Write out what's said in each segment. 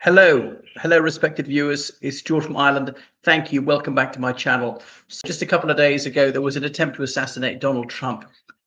Hello, respected viewers. It's George from Ireland. Thank you. Welcome back to my channel. So just a couple of days ago, there was an attempt to assassinate Donald Trump,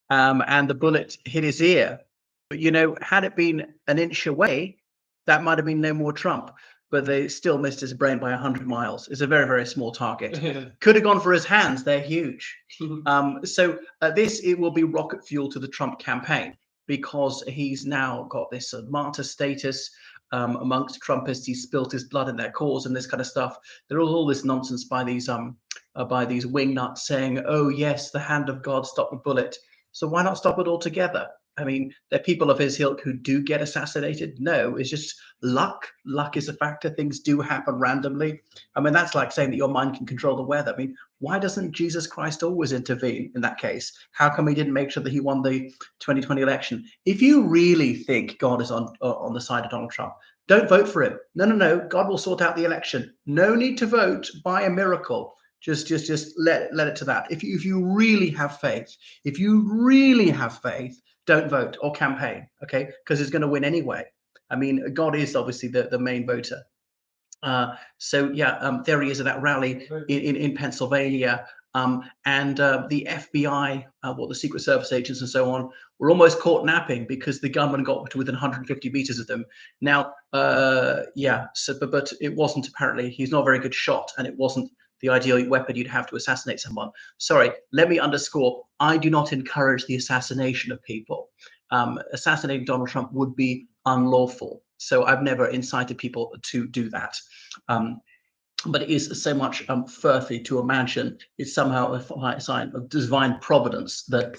and the bullet hit his ear. But had it been an inch away, that might have been no more Trump. But they still missed his brain by 100 miles. It's a very, very small target. Could have gone for his hands. They're huge. It will be rocket fuel to the Trump campaign because he's now got this martyr status amongst Trumpists. He spilt his blood in their cause and this kind of stuff. There was all this nonsense by these wingnuts saying, "Oh yes, the hand of God stopped the bullet." So why not stop it altogether? I mean, there are people of his ilk who do get assassinated. No, it's just luck. Luck is a factor. Things do happen randomly. I mean, that's like saying that your mind can control the weather. I mean, why doesn't Jesus Christ always intervene in that case? How come he didn't make sure that he won the 2020 election? If you really think God is on the side of Donald Trump, don't vote for him. No. God will sort out the election. No need to vote by a miracle. Just let it to that. If you really have faith, don't vote or campaign, okay? Because he's going to win anyway. I mean, God is obviously the main voter. There he is at that rally in Pennsylvania. The FBI, the Secret Service agents and so on, were almost caught napping because the gunman got to within 150 meters of them. Now, but it wasn't, apparently, he's not a very good shot, and it wasn't the ideal weapon you'd have to assassinate someone. Sorry, let me underscore, I do not encourage the assassination of people. Assassinating Donald Trump would be unlawful. So I've never incited people to do that. But it is so much further to imagine it's somehow a sign of divine providence that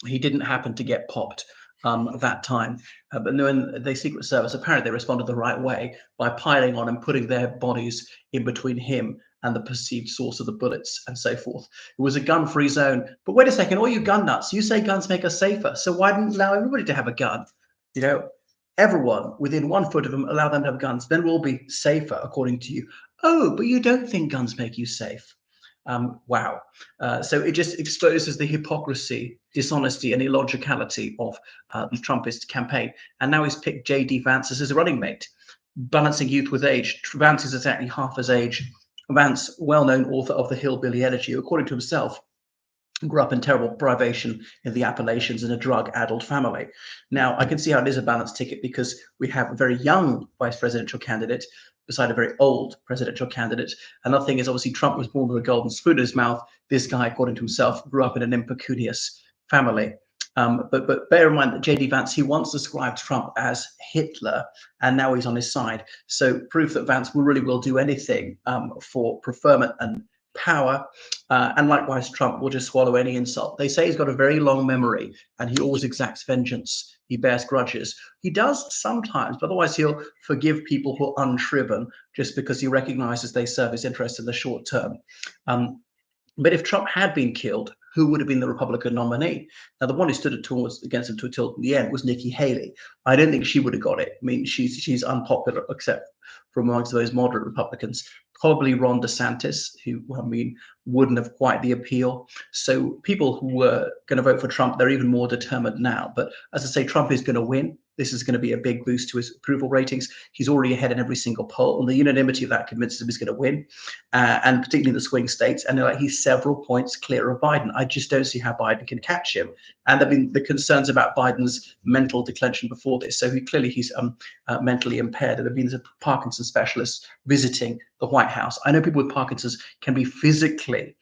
he didn't happen to get popped that time. But when the Secret Service, apparently they responded the right way by piling on and putting their bodies in between him and the perceived source of the bullets and so forth. It was a gun-free zone. But wait a second, all you gun nuts, you say guns make us safer. So why didn't allow everybody to have a gun? Everyone within 1 foot of them, allow them to have guns, then we'll be safer, according to you. Oh, but you don't think guns make you safe. Wow. So it just exposes the hypocrisy, dishonesty, and illogicality of the Trumpist campaign. And now he's picked J.D. Vance as his running mate, balancing youth with age. Vance is exactly half his age. Vance, well-known author of The Hillbilly Elegy, according to himself, grew up in terrible privation in the Appalachians in a drug-addled family. Now, I can see how it is a balanced ticket because we have a very young vice presidential candidate beside a very old presidential candidate. Another thing is, obviously, Trump was born with a golden spoon in his mouth. This guy, according to himself, grew up in an impecunious family. But bear in mind that J.D. Vance, he once described Trump as Hitler, and now he's on his side. So proof that Vance really will do anything for preferment and power, and likewise Trump will just swallow any insult. They say he's got a very long memory and he always exacts vengeance. He bears grudges. He does sometimes, but otherwise he'll forgive people who are unshriven just because he recognizes they serve his interests in the short term. But if Trump had been killed, who would have been the Republican nominee? Now, the one who stood against him till the end was Nikki Haley. I don't think she would have got it. I mean, she's unpopular, except from amongst those moderate Republicans. Probably Ron DeSantis, who, wouldn't have quite the appeal. So people who were going to vote for Trump, they're even more determined now. But as I say, Trump is going to win. This is going to be a big boost to his approval ratings. He's already ahead in every single poll, and the unanimity of that convinces him he's going to win, and particularly in the swing states. And he's several points clear of Biden. I just don't see how Biden can catch him. And there have been the concerns about Biden's mental declension before this. So he's mentally impaired. There have been Parkinson's specialists visiting the White House. I know people with Parkinson's can be physically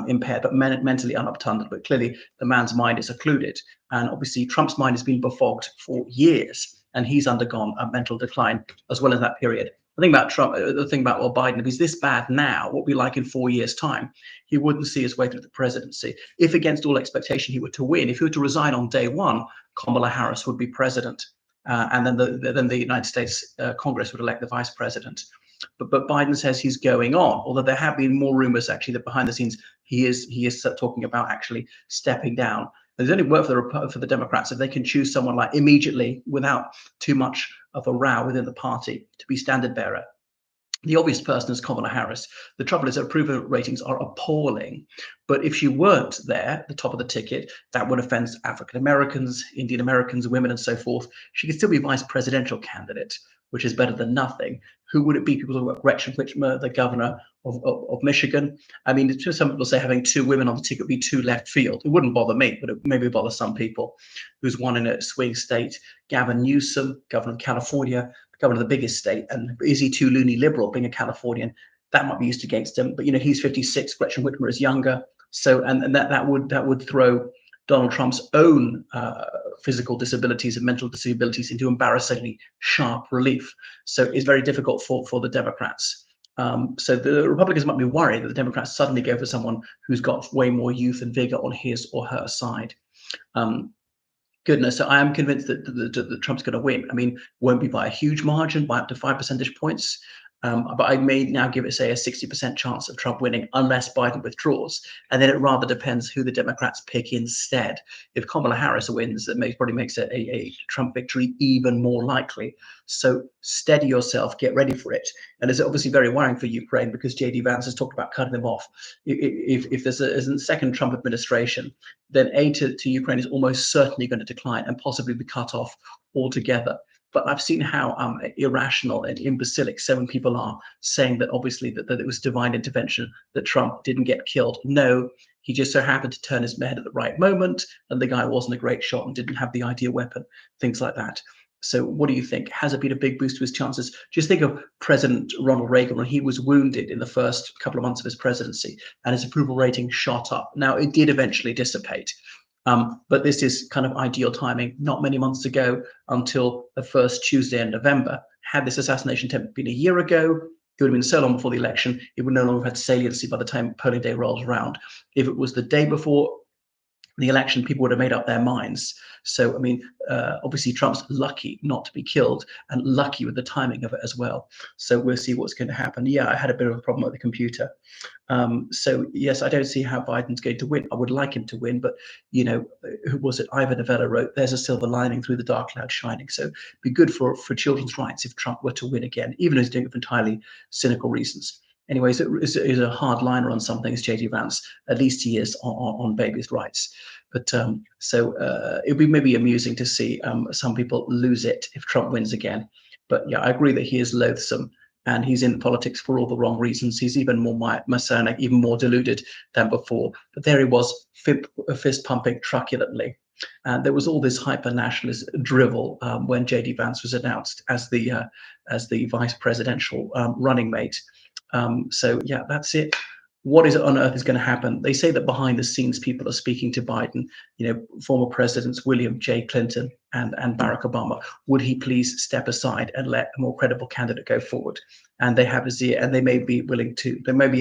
impaired, but mentally unobtunded. But clearly, the man's mind is occluded, and obviously, Trump's mind has been befogged for years, and he's undergone a mental decline as well in that period. The thing about Trump, Biden, if he's this bad now, what will be like in 4 years' time? He wouldn't see his way through the presidency. If, against all expectation, he were to win, if he were to resign on day one, Kamala Harris would be president, and then the United States Congress would elect the vice president. But Biden says he's going on, although there have been more rumors actually that behind the scenes he is talking about actually stepping down. There's only work for the Democrats if they can choose someone like immediately without too much of a row within the party to be standard bearer. The obvious person is Kamala Harris. The trouble is that approval ratings are appalling. But if she weren't there, the top of the ticket, that would offend African Americans, Indian Americans, women, and so forth. She could still be vice presidential candidate. which is better than nothing. Who would it be? People talk about Gretchen Whitmer, the governor of Michigan. I mean, some people say having two women on the ticket would be too left field. It wouldn't bother me, but it maybe bother some people. Who's won in a swing state? Gavin Newsom, governor of California, governor of the biggest state. And is he too loony liberal, being a Californian? That might be used against him. But he's 56. Gretchen Whitmer is younger. So and that would throw Donald Trump's own physical disabilities and mental disabilities into embarrassingly sharp relief. So it's very difficult for the Democrats. So the Republicans might be worried that the Democrats suddenly go for someone who's got way more youth and vigor on his or her side. Goodness, so I am convinced that Trump's going to win. I mean, won't be by a huge margin, by up to 5 percentage points. But I may now give it, say, a 60% chance of Trump winning unless Biden withdraws. And then it rather depends who the Democrats pick instead. If Kamala Harris wins, that probably makes a Trump victory even more likely. So steady yourself, get ready for it. And it's obviously very worrying for Ukraine because J.D. Vance has talked about cutting them off. If there's a second Trump administration, then aid to Ukraine is almost certainly going to decline and possibly be cut off altogether. But I've seen how irrational and imbecilic some people are, saying that obviously that it was divine intervention, that Trump didn't get killed. No, he just so happened to turn his head at the right moment, and the guy wasn't a great shot and didn't have the ideal weapon, things like that. So what do you think? Has it been a big boost to his chances? Just think of President Ronald Reagan when he was wounded in the first couple of months of his presidency, and his approval rating shot up. Now, it did eventually dissipate. But this is kind of ideal timing. Not many months ago, until the first Tuesday in November. Had this assassination attempt been a year ago, it would have been so long before the election, it would no longer have had saliency by the time polling day rolls around. If it was the day before the election, people would have made up their minds. So, I mean, obviously Trump's lucky not to be killed and lucky with the timing of it as well. So we'll see what's going to happen. Yeah, I had a bit of a problem with the computer. So yes, I don't see how Biden's going to win. I would like him to win, but who was it? Ivan Novello wrote, "There's a silver lining through the dark cloud shining." So it'd be good for children's rights if Trump were to win again, even though he's doing it for entirely cynical reasons. Anyways, it is a hard liner on some things, J.D. Vance. At least he is on babies' rights. But it'd be maybe amusing to see some people lose it if Trump wins again. But yeah, I agree that he is loathsome and he's in politics for all the wrong reasons. He's even more Masonic, even more deluded than before. But there he was, fist pumping truculently. And there was all this hyper-nationalist drivel when J.D. Vance was announced as the vice presidential running mate. So yeah, that's it. What is on earth is going to happen? They say that behind the scenes, people are speaking to Biden, former presidents William J. Clinton and Barack Obama. Would he please step aside and let a more credible candidate go forward? And they have his ear, and they may be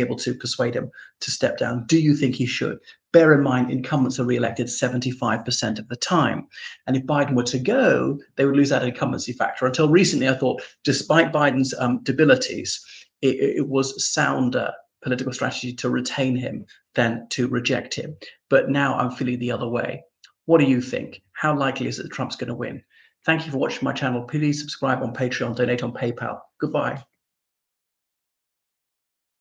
able to persuade him to step down. Do you think he should? Bear in mind, incumbents are re-elected 75% of the time. And if Biden were to go, they would lose that incumbency factor. Until recently, I thought, despite Biden's debilities, it was sounder political strategy to retain him than to reject him. But now I'm feeling the other way. What do you think? How likely is it that Trump's going to win? Thank you for watching my channel. Please subscribe on Patreon, donate on PayPal. Goodbye.